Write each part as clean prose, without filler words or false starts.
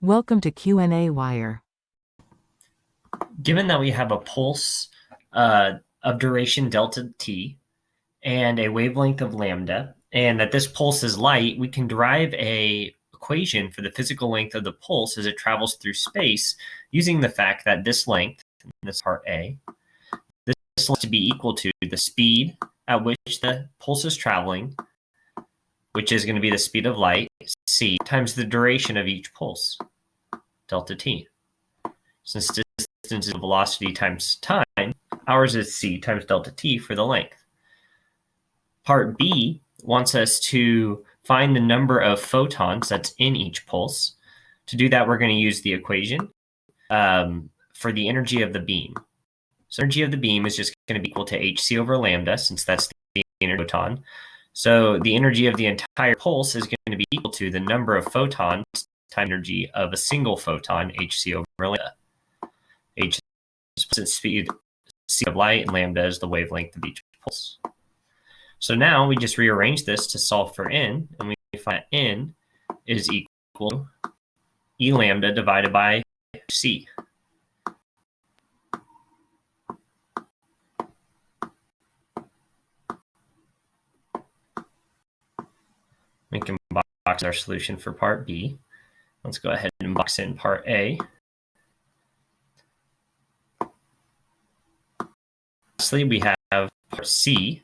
Welcome to qnawire. Given that we have a pulse of duration delta t and a wavelength of lambda, and that this pulse is light, we can derive an equation for the physical length of the pulse as it travels through space using the fact that this length, this part A, this length to be equal to the speed at which the pulse is traveling, which is going to be the speed of light, c, times the duration of each pulse, delta t. Since distance is velocity times time, ours is c times delta t for the length. Part B wants us to find the number of photons that's in each pulse. To do that, we're going to use the equation for the energy of the beam. So energy of the beam is just going to be equal to hc over lambda, since that's the energy of the photon. So the energy of the entire pulse is going to be equal to the number of photons times energy of a single photon, hc over lambda. H is speed c of light, and lambda is the wavelength of each pulse. So now we just rearrange this to solve for n, and we find that n is equal to e lambda divided by c. We can box our solution for part B. Let's go ahead and box in part A. Lastly, we have part C,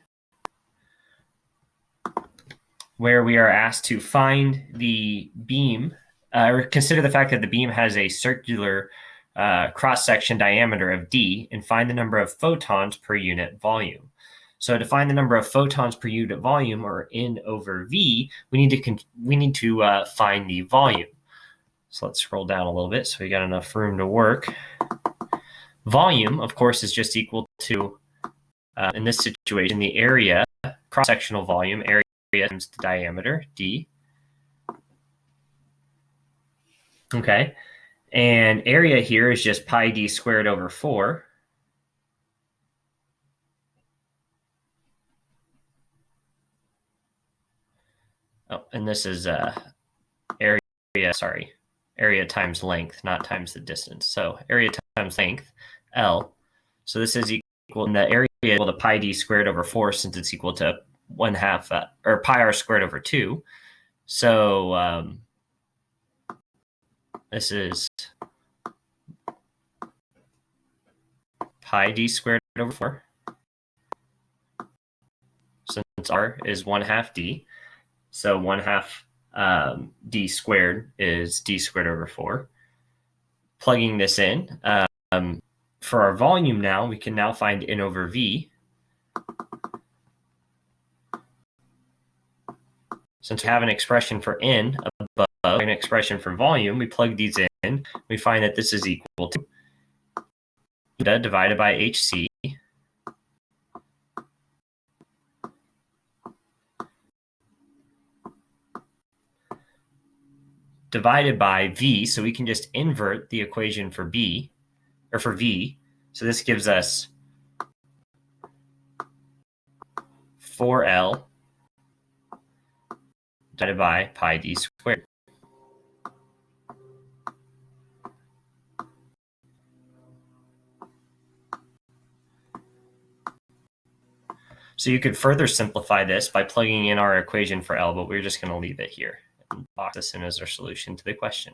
where we are asked to find the beam, or consider the fact that the beam has a circular cross-section diameter of d, and find the number of photons per unit volume. So to find the number of photons per unit volume, or n over v, we need to find the volume. So let's scroll down a little bit so we got enough room to work. Volume, of course, is just equal to, in this situation, the area, cross-sectional volume, area times the diameter, d. Okay, and area here is just pi d squared over 4. Oh, and this is area times length, not times the distance. So area times length, L. So this is equal, and the area is equal to pi d squared over 4, since it's equal to 1/2, or pi r squared over 2. So this is pi d squared over 4. Since r is 1/2 d, so 1/2 d squared is d squared over 4. Plugging this in, for our volume now, we can now find n over v. Since we have an expression for n above, an expression for volume, we plug these in. We find that this is equal to lambda divided by hc divided by v. So we can just invert the equation for b, or for v. So this gives us 4L divided by pi d squared. So you could further simplify this by plugging in our equation for L, but we're just going to leave it here and box this in as our solution to the question.